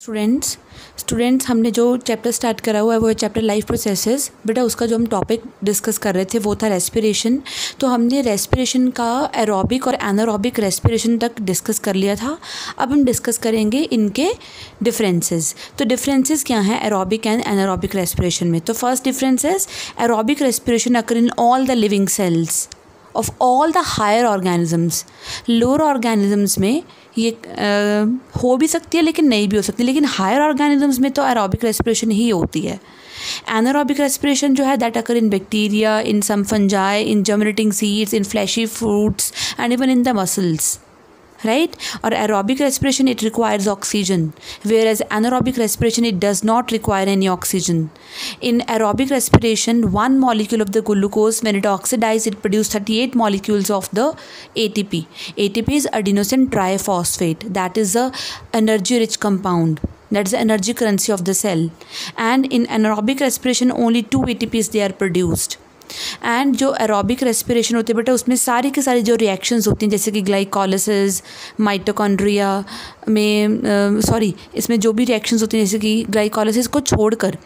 Students हमने जो chapter start करा हुआ है वो है चैप्टर लाइफ प्रोसेसेस। बेटा उसका जो हम टॉपिक डिस्कस कर रहे थे वो था रेस्पिरेशन। तो हमने रेस्पिरेशन का एरोबिक और एनारोबिक रेस्पिरेशन तक डिस्कस कर लिया था। अब हम डिस्कस करेंगे इनके डिफरेंसेस। तो डिफरेंसेस क्या हैं एरोबिक एंड एनारोबिक रेस्पिरेशन में? तो first difference is aerobic respiration occur in all the living cells of all the higher organisms. Lower organisms में ये हो भी सकती है लेकिन नहीं भी हो सकती, लेकिन हायर ऑर्गेनिजम्स में तो एरोबिक रेस्पिरेशन ही होती है। एनारोबिक रेस्पिरेशन जो है that occur in bacteria, in some fungi, in germinating seeds, in fleshy fruits and even in the muscles, right? Or aerobic respiration, it requires oxygen, whereas anaerobic respiration, it does not require any oxygen. In aerobic respiration, one molecule of the glucose, when it oxidizes, it produces 38 molecules of the ATP. ATP is adenosine triphosphate. That is a energy rich compound. That is the energy currency of the cell. And in anaerobic respiration, only 2 ATPs they are produced. And जो aerobic respiration होती है बेटा उसमें सारी की सारी जो reactions होती हैं जैसे कि ग्लाइकोलिसिस, माइटोकॉन्ड्रिया में इसमें जो भी रिएक्शंस होती हैं जैसे कि ग्लाइकोलिसिस को छोड़कर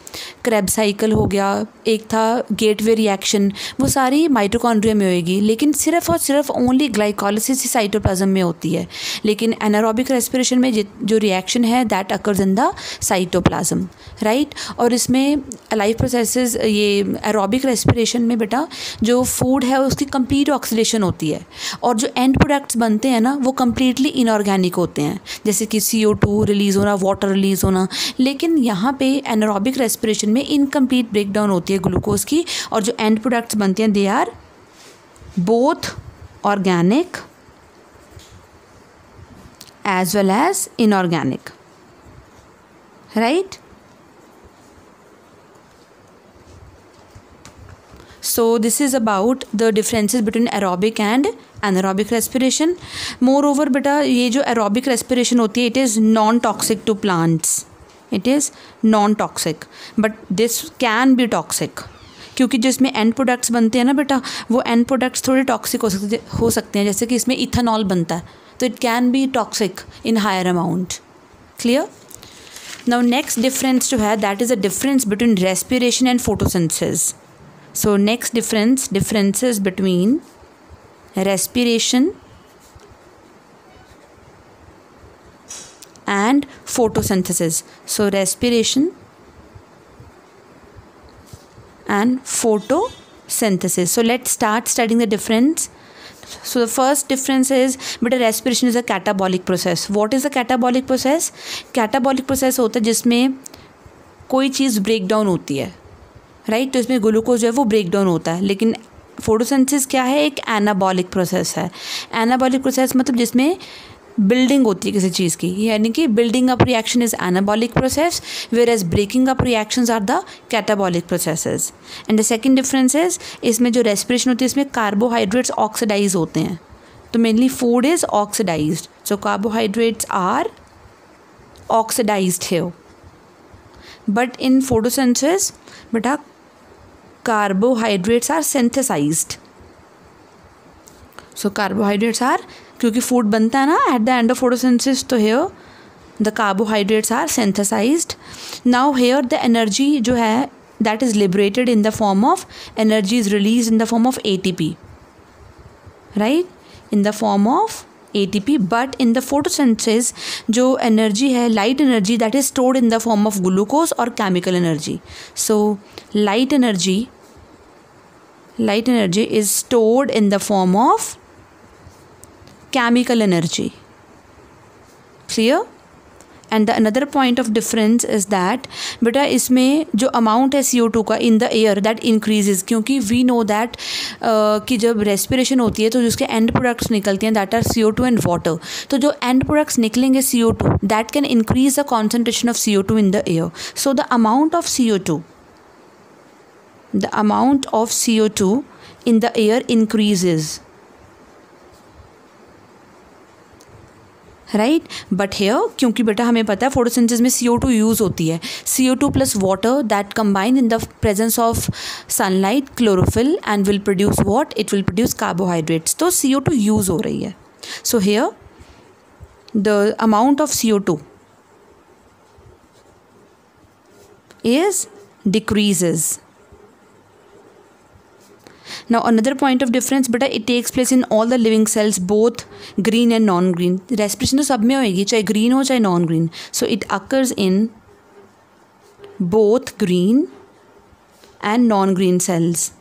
क्रेब साइकिल हो गया, एक था गेटवे रिएक्शन, वो सारी माइटोकॉन्ड्रिया में होएगी, लेकिन सिर्फ और सिर्फ ओनली ग्लाइकोलिसिस ही साइटोप्लाज्म में होती है। लेकिन एनारोबिक रेस्पिरेशन में जो रिएक्शन है that occurs in the cytoplasm, right? और इसमें लाइफ प्रोसेसेस ये एरोबिक रेस्पिरेशन में बेटा जो फूड है उसकी कंप्लीट ऑक्सीडेशन होती है और जो एंड प्रोडक्ट्स बनते हैं ना वो कम्प्लीटली इनऑर्गेनिक होते हैं, जैसे कि CO2 रिलीज़ होना, वाटर रिलीज़ होना। लेकिन यहाँ पे एनारोबिक रेस्पिरेशन में इनकम्प्लीट ब्रेकडाउन होती है ग्लूकोज की और जो एंड प्रोडक्ट्स बनते हैं they are both organic as well as inorganic, right? So this is about the differences between aerobic and anaerobic respiration. Moreover बेटा ये जो aerobic respiration होती है it is non-toxic to plants. It is non-toxic but this can be toxic क्योंकि जिसमें end products बनते हैं ना बेटा वो end products थोड़े toxic हो सकते हैं, जैसे कि इसमें इथेनॉल बनता है तो it can be toxic in higher amount. Clear? Now next difference जो है that is a difference between respiration and photosynthesis. So next differences between respiration and photosynthesis. So respiration and photosynthesis. So let's start studying the difference. So the first difference is but respiration is a catabolic process. What is a catabolic process? Catabolic process होता है जिसमें कोई चीज़ break down होती है, right? तो इसमें glucose जो है वो ब्रेक डाउन होता है। लेकिन फोटोसिंथेसिस क्या है? एक एनाबॉलिक प्रोसेस है। एनाबॉलिक प्रोसेस मतलब जिसमें बिल्डिंग होती है किसी चीज़ की, यानी कि building up reaction is anabolic process whereas breaking up reactions are the catabolic processes. And the second difference is इसमें जो रेस्पिरेशन होती है इसमें कार्बोहाइड्रेट्स ऑक्सीडाइज होते हैं, तो mainly food is oxidised, so carbohydrates are oxidised here. But in photosynthesis बेटा carbohydrates are synthesized. So carbohydrates are, क्योंकि food बनता है ना at the end of photosynthesis, तो here the carbohydrates are synthesized. Now here the energy जो है that is liberated in the form of energy is released in the form of ATP, right? In the form of ATP, but in the photosynthesis जो energy है light energy that is stored in the form of glucose or chemical energy. So light energy is stored in the form of chemical energy. Clear? And the another point of difference is that बेटा इसमें जो amount है CO2 का in the air that increases, क्योंकि we know that कि जब respiration होती है तो जिसके end products निकलती हैं that are CO2 and water, तो जो end products निकलेंगे CO2 that can increase the concentration of CO2 in the air. So the amount of CO2 in the air increases, right? But here क्योंकि बेटा हमें पता है फोटोसिंथेसिस में CO2 use होती है, CO2 plus water that combine in the presence of sunlight, chlorophyll and will produce what? It will produce carbohydrates. तो CO2 use हो रही है। So here the amount of CO2 is decreases. Now another point of difference बेटा, it takes place in all the living cells, both green and non-green. respiration तो सब में होएगी, चाहे green हो चाहे non-green. So it occurs in both green and non-green cells.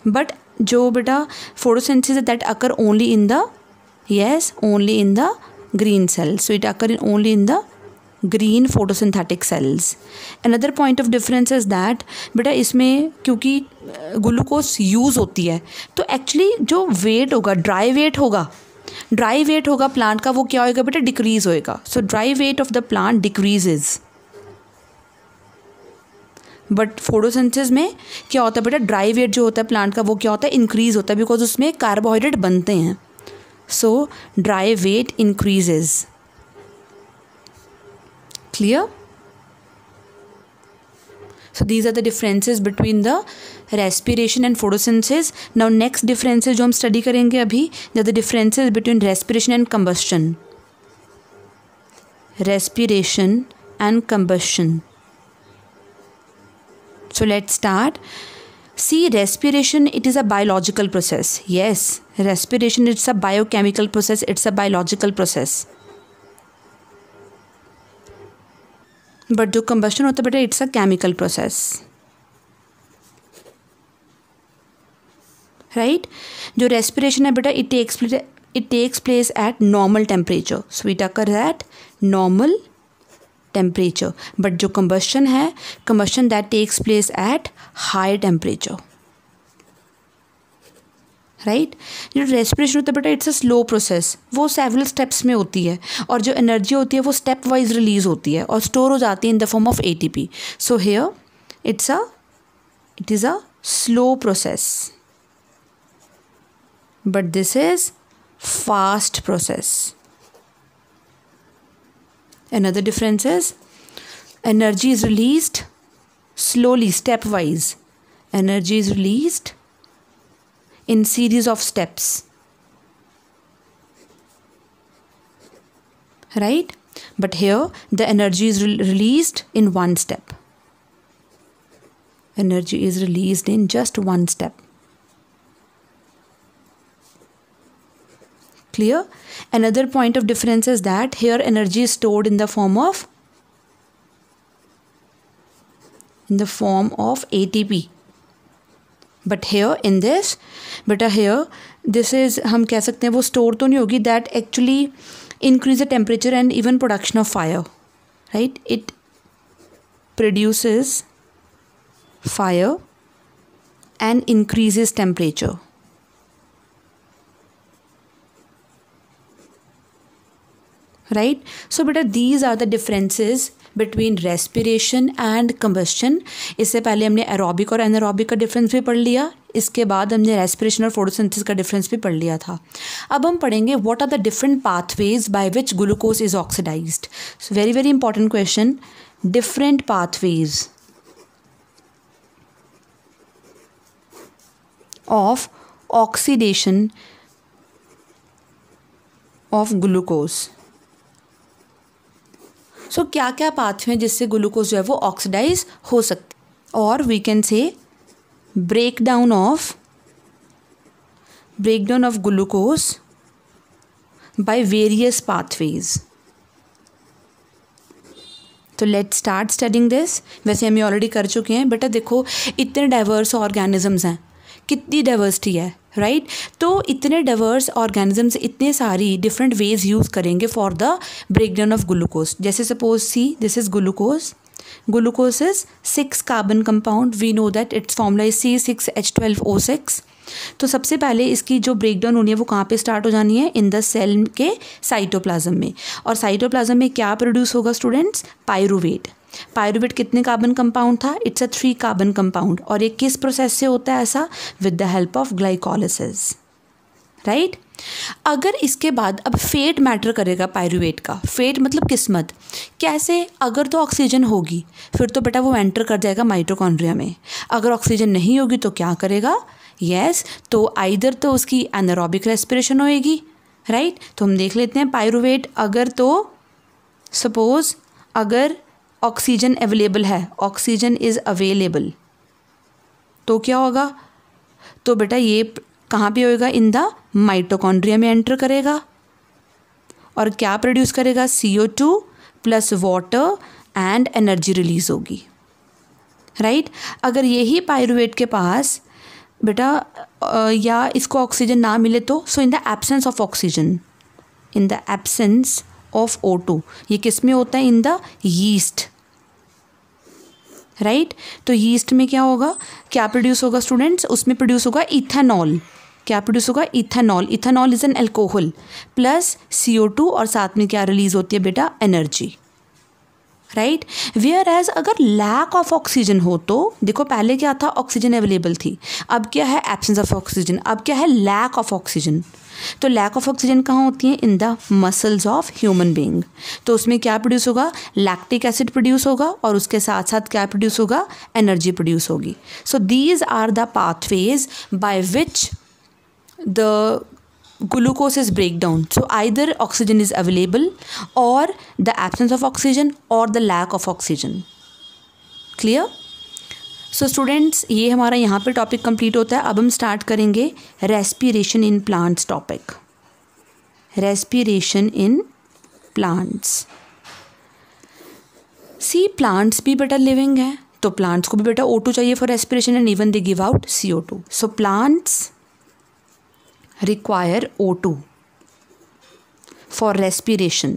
But जो बेटा photosynthesis that occur only in the only in the green cells. So it occur only in the green photosynthetic cells. Another point of difference is that बेटा इसमें क्योंकि glucose use होती है तो actually जो wait होगा ड्राई वेट होगा plant का, वो क्या होएगा बेटा, डिक्रीज़ होएगा. सो dry weight of the plant decreases. But photosynthesis में क्या होता है बेटा, ड्राई वेट जो होता है प्लांट का वो क्या होता है, इंक्रीज़ होता है, बिकॉज उसमें कार्बोहाइड्रेट बनते हैं. So dry weight increases. Clear? So these are the differences between the respiration and photosynthesis. Now next differences जो हम study करेंगे अभी, they are the differences between respiration and combustion. Respiration and combustion. So let's start. See, respiration, it is a biological process. Yes, respiration, it's a biochemical process, it's a biological process. But जो combustion होता है बेटा, it's a chemical process. Right. जो respiration है बेटा, it takes place at normal temperature. So it occur at normal temperature. But जो combustion है, combustion that takes place at high temperature. Right. जो रेस्पिरेशन होता है बेटा, इट्स अ स्लो प्रोसेस. वो सेवरल स्टेप्स में होती है और जो एनर्जी होती है वो स्टेप वाइज रिलीज होती है और स्टोर हो जाती है in the form of ATP. So here it is a slow process, but this is fast process. Another difference is energy is released slowly, stepwise. Energy is released in series of steps. Right? But here the energy is released in one step. Energy is released in just one step. Clear? Another point of difference is that here energy is stored in the form of ATP. But here in this, beta here this is, हम कह सकते हैं वो store तो नहीं होगी, that actually increase the temperature and even production of fire. Right? It produces fire and increases temperature. Right? So beta these are the differences between respiration and combustion. इससे पहले हमने एरोबिक और एनारोबिक का difference भी पढ़ लिया, इसके बाद हमने रेस्पिरेशन और फोटोसिंथेसिस का डिफरेंस भी पढ़ लिया था. अब हम पढ़ेंगे what are the different pathways by which glucose is oxidised. So very very important question. Different pathways of oxidation of glucose. So क्या क्या पाथवे जिससे ग्लूकोज जो है वो ऑक्सीडाइज हो सकते, और we can say breakdown of glucose by various pathways. तो लेट्स स्टार्ट स्टडिंग दिस. वैसे हम ये ऑलरेडी कर चुके हैं. बेटा देखो इतने डाइवर्स ऑर्गेनिजम्स हैं, कितनी डाइवर्सिटी है. राइट? तो इतने डाइवर्स ऑर्गेनिजम्स इतने सारी डिफरेंट वेज यूज़ करेंगे for the breakdown of glucose. जैसे suppose see this is glucose. Glucose is 6 carbon compound. We know that it's formula is C6H12O6. तो सबसे पहले इसकी जो ब्रेकडाउन होनी है वो कहाँ पे स्टार्ट हो जानी है, इन द सेल के साइटोप्लाज्म में. और साइटोप्लाज्म में क्या प्रोड्यूस होगा स्टूडेंट्स, पायरूवेट. पायरूवेट कितने कार्बन कंपाउंड था, इट्स अ 3 कार्बन कंपाउंड. और ये किस प्रोसेस से होता है ऐसा, with the help of glycolysis. Right? अगर इसके बाद अब फेट मैटर करेगा पायरूवेट का. फेट मतलब किस्मत. कैसे? अगर तो ऑक्सीजन होगी फिर तो बेटा वो एंटर कर जाएगा माइटोकॉन्ड्रिया में. अगर ऑक्सीजन नहीं होगी तो क्या करेगा, यस तो आइदर तो उसकी एनारोबिक रेस्पिरेशन होएगी. राइट? तो हम देख लेते हैं पायरूवेट अगर तो सपोज अगर ऑक्सीजन अवेलेबल है, ऑक्सीजन इज़ अवेलेबल, तो क्या होगा? तो बेटा ये कहाँ पे होएगा? इन द माइटोकॉन्ड्रिया में एंटर करेगा और क्या प्रोड्यूस करेगा? CO2 plus water and energy release होगी, राइट। अगर यही पायरुवेट के पास बेटा या इसको ऑक्सीजन ना मिले तो, so in the absence of oxygen, in the absence of O2, ये किस में होता है? In the yeast, right. तो यीस्ट में क्या होगा? क्या प्रोड्यूस होगा स्टूडेंट्स? उसमें प्रोड्यूस होगा इथेनॉल। क्या प्रोड्यूस होगा? Ethanol. Ethanol is an alcohol plus CO2 और साथ में क्या रिलीज होती है बेटा? Energy, right. वेयर एज अगर लैक ऑफ ऑक्सीजन हो तो देखो, पहले क्या था? ऑक्सीजन अवेलेबल थी, अब क्या है? Absence of oxygen. अब क्या है? Lack of oxygen. तो लैक ऑफ ऑक्सीजन कहाँ होती है? In the muscles of human being. तो उसमें क्या प्रोड्यूस होगा? लैक्टिक एसिड प्रोड्यूस होगा और उसके साथ साथ क्या प्रोड्यूस होगा? एनर्जी प्रोड्यूस होगी। So these are the pathways by which the glucose is breakdown. So either oxygen is available or the absence of oxygen or the lack of oxygen. Clear? So students, ये हमारा यहाँ पे topic complete होता है। अब हम start करेंगे respiration in plants topic. Respiration in plants. See plants भी बेटा लिविंग है, तो प्लांट्स को भी बेटा O2 चाहिए for respiration and even they give out CO2. So plants require O2 for respiration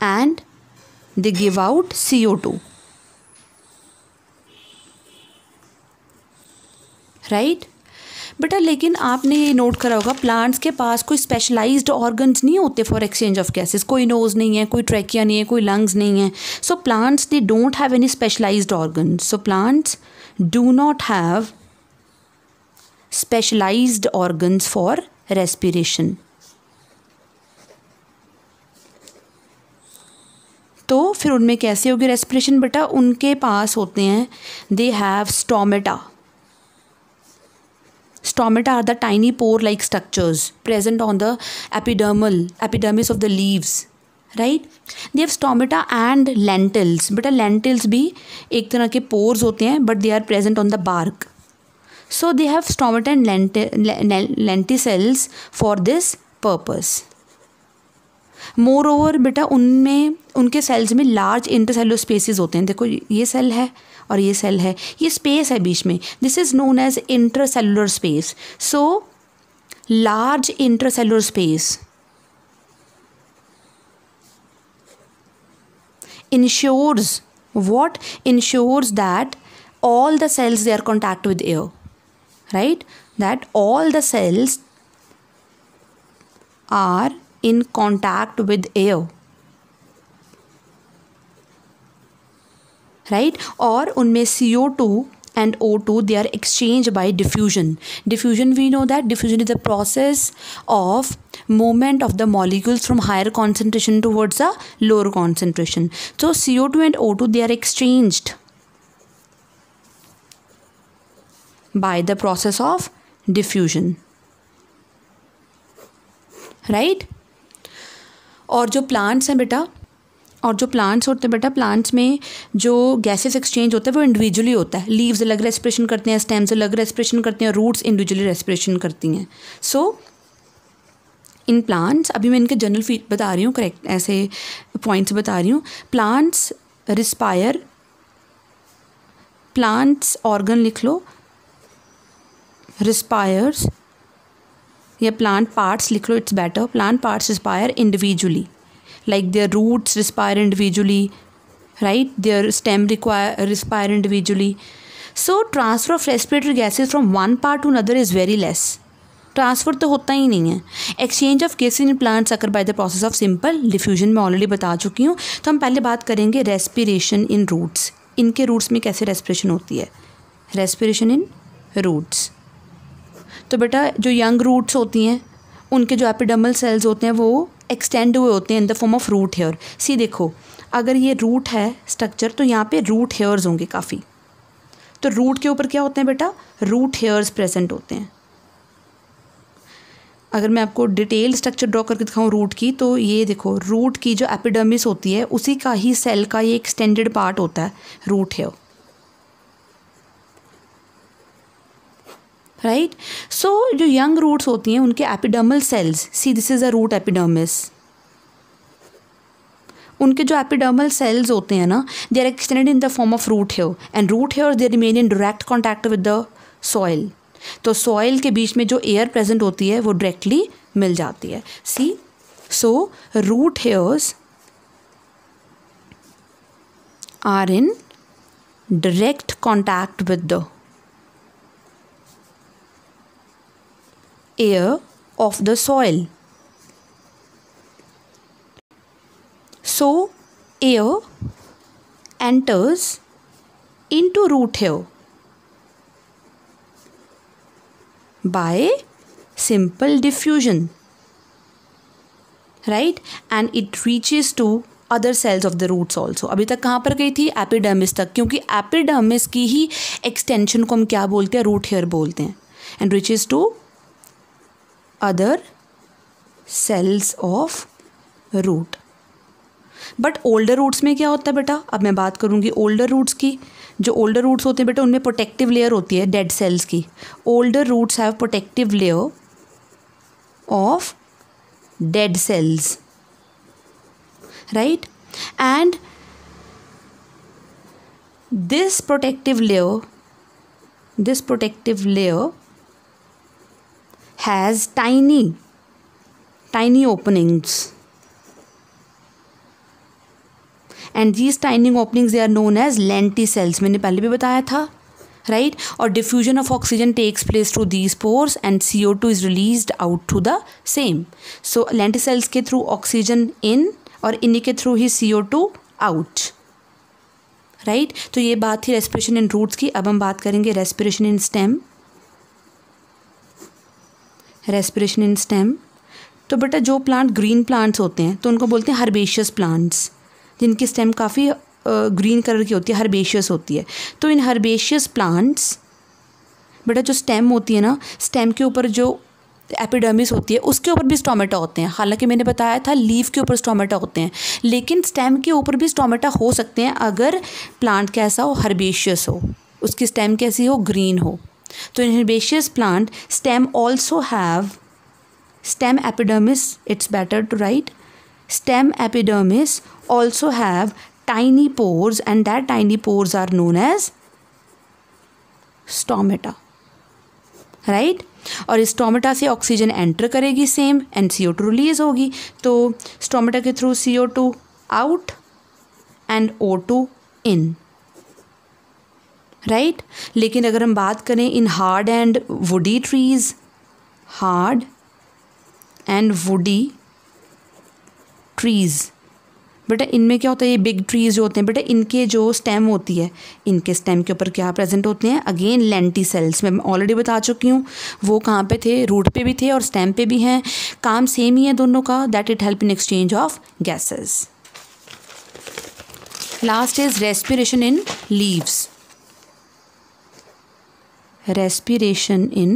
and they give out CO2, right बेटा। लेकिन आपने ये नोट करा होगा, प्लांट्स के पास कोई स्पेशलाइज्ड ऑर्गन्स नहीं होते फॉर एक्सचेंज ऑफ गैसेस। कोई नोज नहीं है, कोई ट्रैकिया नहीं है, कोई लंग्स नहीं है। So plants they don't have any specialised organs. So plants do not have specialized organs for respiration. तो फिर उनमें कैसे होगी रेस्पिरेशन बेटा? उनके पास होते हैं, they have stomata. Stomata are the tiny pore-like structures present on the epidermis of the leaves, right? They have stomata and lentils. बेटा lentils भी एक तरह के pores होते हैं, but they are present on the bark. So they have stomata and lenticels for this purpose. Moreover बेटा उनमें उनके सेल्स में लार्ज इंटरसेलुलर स्पेसेस होते हैं। देखो ये सेल है और ये सेल है, ये स्पेस है बीच में, this is known as intercellular space. So large intercellular space ensures what? Ensures that all the cells they are contact with air, right? That all the cells are in contact with air, right? और उनमें CO2 and O2 they are exchanged by diffusion. Diffusion, we know that diffusion is the process of movement of the molecules from higher concentration towards a lower concentration. So CO2 and O2 they are exchanged by the process of diffusion, right? और जो plants हैं बेटा, और जो plants होते हैं बेटा, plants में जो गैसेस एक्सचेंज होता है वो इंडिविजुअली होता है. लीव्स अलग रेस्पिरेशन करते हैं, स्टेम्स अलग रेस्पिरेशन करते हैं, रूट्स इंडिविजुअली रेस्पिरेशन करती हैं. सो इन प्लांट्स, अभी मैं इनके जनरल फीट बता रही हूँ, करेक्ट ऐसे पॉइंट्स बता रही हूँ. प्लांट्स रिस्पायर, प्लांट्स ऑर्गन लिख लो, रिस्पायर्स, या प्लांट पार्ट्स लिख लो, it's better. Plant parts respire individually, like their roots respire individually, right? Their stem respire individually. So transfer of respiratory gases from one part to another is very less. Transfer तो होता ही नहीं है. Exchange of gases in plants occur by the process of simple diffusion, में already बता चुकी हूँ. तो हम पहले बात करेंगे रेस्पिरेशन इन रूट्स. इनके रूट्स में कैसे रेस्पिरेशन होती है? Respiration in roots. तो बेटा जो यंग रूट्स होती हैं उनके जो एपिडर्मल सेल्स होते हैं वो एक्सटेंड हुए होते हैं in the form of root hair. See देखो, अगर ये रूट है स्ट्रक्चर तो यहाँ पे रूट हेयर्स होंगे काफ़ी. तो रूट के ऊपर क्या होते हैं बेटा? रूट हेयर्स प्रेजेंट होते हैं. अगर मैं आपको डिटेल स्ट्रक्चर ड्रॉ करके दिखाऊँ रूट की, तो ये देखो रूट की जो एपिडर्मिस होती है उसी का ही सेल का ये एक्सटेंडेड पार्ट होता है रूट हेयर, राइट। सो जो यंग रूट्स होती हैं उनके epidermal cells, see this is a root epidermis, उनके जो एपिडर्मल सेल्स होते हैं ना, they are extended in the form of root hair, and root hair they remain in direct contact with the soil. तो सॉइल के बीच में जो एयर प्रेजेंट होती है वो डायरेक्टली मिल जाती है। See, so root hairs are in direct contact with the air of the soil. So air enters into root hair by simple diffusion, right, and it reaches to other cells of the roots also. अभी तक कहाँ पर गई थी? Epidermis तक, क्योंकि epidermis की ही extension को हम क्या बोलते हैं? रूट हेयर बोलते हैं। And reaches to other cells of root. But older roots में क्या होता है बेटा? अब मैं बात करूँगी ओल्डर रूट्स की। जो ओल्डर रूट्स होते हैं बेटा उनमें प्रोटेक्टिव लेयर होती है डेड सेल्स की। Older roots have protective layer of dead cells, right, and this protective layer has tiny openings, and these tiny openings they are known as lenticels. मैंने पहले भी बताया था, right? और diffusion of oxygen takes place through these pores and CO2 is released out to the same. So lenticels के through oxygen in और इन्हीं के through ही CO2 out, right? तो ये बात थी respiration in roots की। अब हम बात करेंगे respiration in stem। Respiration in stem, तो बेटा जो प्लांट ग्रीन प्लांट्स होते हैं तो उनको बोलते हैं हर्बेशियस प्लांट्स, जिनकी स्टेम काफ़ी ग्रीन कलर की होती है, हर्बेशियस होती है। तो इन हर्बेशियस प्लांट्स बेटा जो स्टेम होती है ना, स्टेम के ऊपर जो एपिडर्मिस होती है उसके ऊपर भी स्टोमेटा होते हैं। हालांकि मैंने बताया था लीफ के ऊपर स्टोमेटा होते हैं, लेकिन स्टेम के ऊपर भी स्टोमेटा हो सकते हैं अगर प्लांट कैसा हो? हर्बेशियस हो, उसकी स्टेम कैसी हो? ग्रीन हो। तो in herbaceous plant stem also have stem epidermis, it's better to write stem epidermis also have tiny pores, and that tiny pores are known as stomata, right? और इस स्टोमेटा से oxygen enter करेगी same, and CO2 release होगी। तो stomata के through CO2 out and O2 in, right. लेकिन अगर हम बात करें in hard and woody trees, hard and woody trees, बेटा इनमें क्या होता है? ये बिग ट्रीज जो होते हैं बेटा, इनके जो स्टेम होती है, इनके स्टेम के ऊपर क्या प्रेजेंट होते हैं? Again lenticels. मैं ऑलरेडी बता चुकी हूँ वो कहाँ पे थे, रूट पे भी थे और स्टेम पे भी हैं। काम सेम ही है दोनों का, that it help in exchange of gases. Last is respiration in leaves. respiration in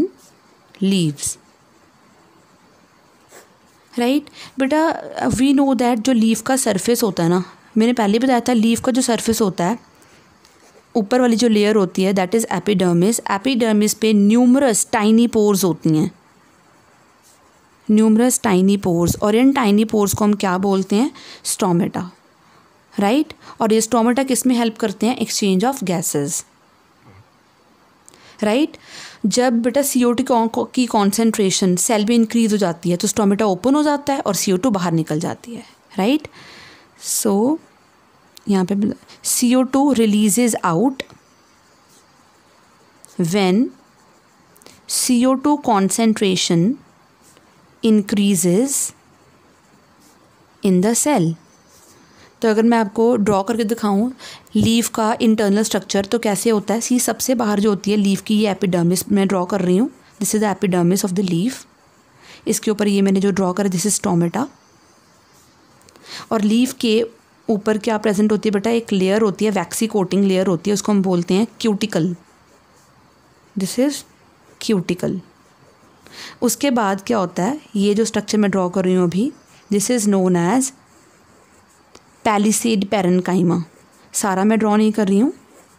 leaves, right बेटा। वी नो दैट जो लीफ का सरफेस होता है ना, मैंने पहले बताया था लीफ का जो सरफेस होता है, ऊपर वाली जो लेयर होती है दैट इज़ एपिडर्मिस। एपिडर्मिस पे न्यूमरस टाइनी पोर्स होती हैं, न्यूमरस टाइनी पोर्स, और इन टाइनी पोर्स को हम क्या बोलते हैं? Stomata, right. और ये स्टोमेटा किस में हेल्प करते हैं? Exchange of gases, right. जब बेटा CO2 की कॉन्सेंट्रेशन सेल में इंक्रीज हो जाती है तो स्टोमेटा ओपन हो जाता है और CO2 बाहर निकल जाती है, राइट। सो यहाँ पे CO2 releases out when CO2 concentration increases in the cell. तो अगर मैं आपको ड्रॉ करके दिखाऊं लीफ का इंटरनल स्ट्रक्चर तो कैसे होता है? सी, सबसे बाहर जो होती है लीफ की, ये एपिडर्मिस मैं ड्रॉ कर रही हूँ, this is the epidermis of the leaf. इसके ऊपर ये मैंने जो ड्रॉ करा दिस इज स्टोमेटा, और लीफ के ऊपर क्या प्रेजेंट होती है बेटा? एक लेयर होती है, वैक्सी कोटिंग लेयर होती है, उसको हम बोलते हैं क्यूटिकल, दिस इज क्यूटिकल। उसके बाद क्या होता है, ये जो स्ट्रक्चर मैं ड्रॉ कर रही हूँ अभी, this is known as palisade parenchyma. सारा मैं ड्रॉ नहीं कर रही हूँ,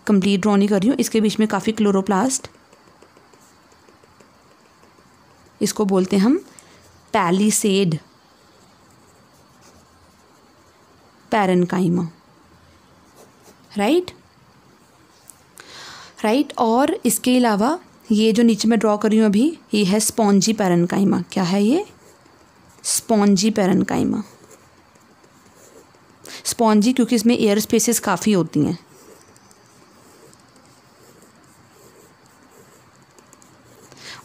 कंप्लीट ड्रॉ नहीं कर रही हूँ, इसके बीच में काफ़ी क्लोरोप्लास्ट, इसको बोलते हैं हम पैलिसेड पैरेन्काइमा, राइट। और इसके अलावा ये जो नीचे मैं ड्रॉ कर रही हूँ अभी, ये है स्पॉन्जी पैरेन्काइमा। क्या है ये? Spongy parenchyma. स्पॉन्जी क्योंकि इसमें एयर स्पेसेस काफ़ी होती हैं।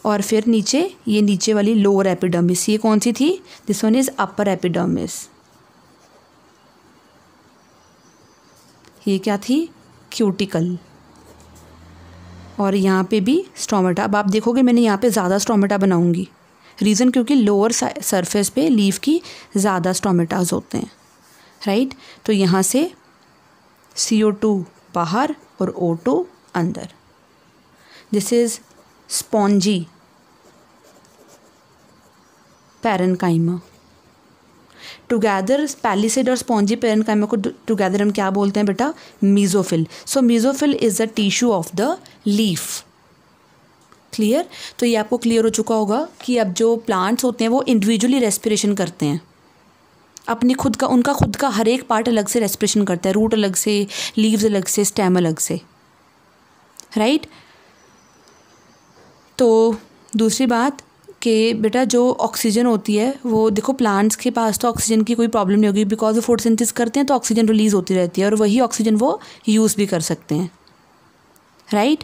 और फिर नीचे, ये नीचे वाली लोअर एपिडर्मिस, ये कौन सी थी? This one is upper epidermis. ये क्या थी? क्यूटिकल। और यहाँ पे भी स्ट्रोमेटा। अब आप देखोगे मैंने यहाँ पे ज़्यादा स्ट्रोमेटा बनाऊंगी, रीज़न क्योंकि लोअर सरफेस पे लीफ की ज़्यादा स्ट्रोमेटाज होते हैं, राइट। तो यहाँ से CO2 बाहर और O2 अंदर। This is spongy parenchyma. Together palisade और स्पॉन्जी पैरेन्काइमा को टुगेदर हम क्या बोलते हैं बेटा? Mesophyll. So mesophyll is the tissue of the leaf. Clear? तो ये आपको क्लियर हो चुका होगा कि अब जो प्लांट्स होते हैं वो इंडिविजुअली रेस्पिरेशन करते हैं, अपनी खुद का, उनका खुद का हर एक पार्ट अलग से रेस्पिरेशन करता है, रूट अलग से, लीव्स अलग से, स्टेम अलग से, राइट। तो दूसरी बात कि बेटा जो ऑक्सीजन होती है वो देखो, प्लांट्स के पास तो ऑक्सीजन की कोई प्रॉब्लम नहीं होगी, बिकॉज वो फोटोसिंथेसिस करते हैं तो ऑक्सीजन रिलीज़ होती रहती है और वही ऑक्सीजन वो यूज़ भी कर सकते हैं, राइट।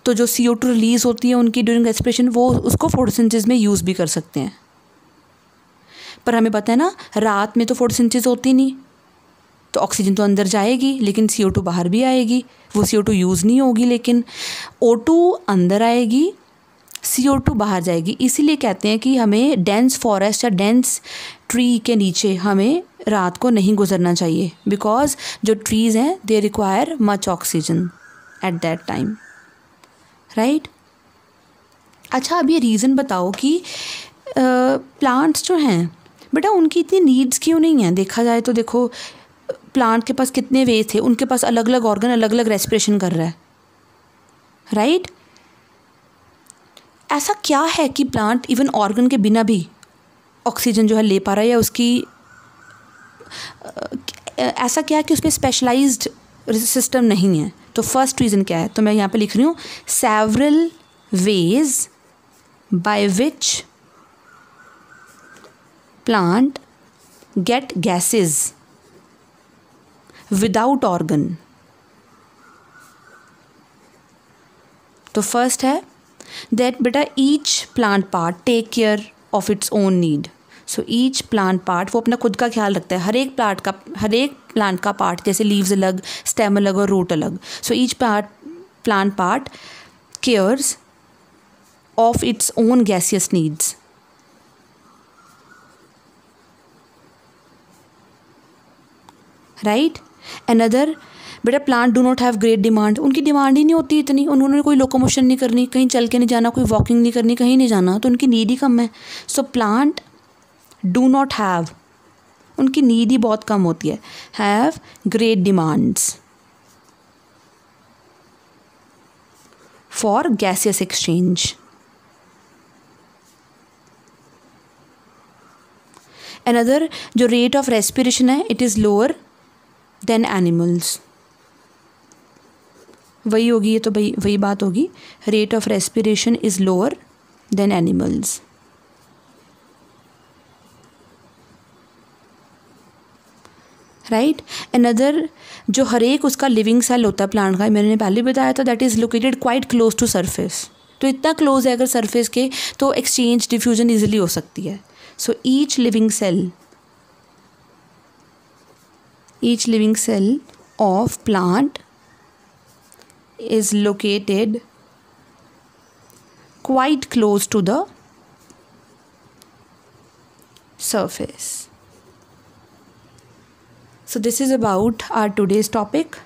तो जो CO2 रिलीज़ होती है उनकी ड्यूरिंग रेस्पिरेशन, वो उसको फोटोसिंथेसिस में यूज़ भी कर सकते हैं। पर हमें पता है ना, रात में तो फोटोसिंथेसिस होती नहीं, तो ऑक्सीजन तो अंदर जाएगी लेकिन CO2 बाहर भी आएगी, वो CO2 यूज़ नहीं होगी, लेकिन O2 अंदर आएगी, CO2 बाहर जाएगी। इसीलिए कहते हैं कि हमें डेंस फॉरेस्ट या डेंस ट्री के नीचे हमें रात को नहीं गुजरना चाहिए, बिकॉज जो ट्रीज़ हैं they require much oxygen at that time, right. अच्छा, अब ये रीज़न बताओ कि प्लांट्स जो हैं बेटा उनकी इतनी नीड्स क्यों नहीं है? देखा जाए तो देखो, प्लांट के पास कितने वेज थे, उनके पास अलग अलग ऑर्गन अलग अलग रेस्पिरेशन कर रहा है, राइट। ऐसा क्या है कि प्लांट इवन ऑर्गन के बिना भी ऑक्सीजन जो है ले पा रहा है, या उसकी ऐसा क्या है कि उसमें स्पेशलाइज्ड सिस्टम नहीं है? तो फर्स्ट रीज़न क्या है? तो मैं यहाँ पे लिख रही हूँ, several ways by which plant get gases without organ. तो फर्स्ट है दैट बेटा each plant part take care of its own need. So each plant part वो अपना खुद का ख्याल रखता है, हर एक प्लांट का पार्ट, जैसे लीव्स अलग, स्टेम अलग और रूट अलग। So each plant part cares of its own gaseous needs, right. Another beta plant do not have great demand, उनकी डिमांड ही नहीं होती इतनी, उन्होंने कोई लोकोमोशन नहीं करनी, कहीं चल के नहीं जाना, कोई वॉकिंग नहीं करनी, कहीं नहीं जाना, तो उनकी नीड ही कम है। सो प्लांट डू नॉट हैव, उनकी नीड ही बहुत कम होती है, have great demands for gaseous exchange. Another जो रेट ऑफ रेस्पिरेशन है it is lower than animals. वही होगी, ये तो भाई वही बात होगी, rate of respiration is lower than animals, right. Another जो हर एक उसका लिविंग सेल होता है प्लांट का, मैंने पहले बताया था, that is located quite close to surface. तो इतना क्लोज है अगर सरफेस के, तो एक्सचेंज डिफ्यूजन ईजिली हो सकती है। So each living cell of plant is located quite close to the surface. So this is about our today's topic,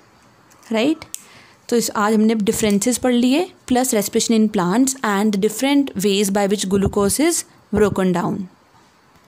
right? तो आज हमने डिफरेंसेस पढ़ लिए plus respiration in plants and different ways by which glucose is broken down.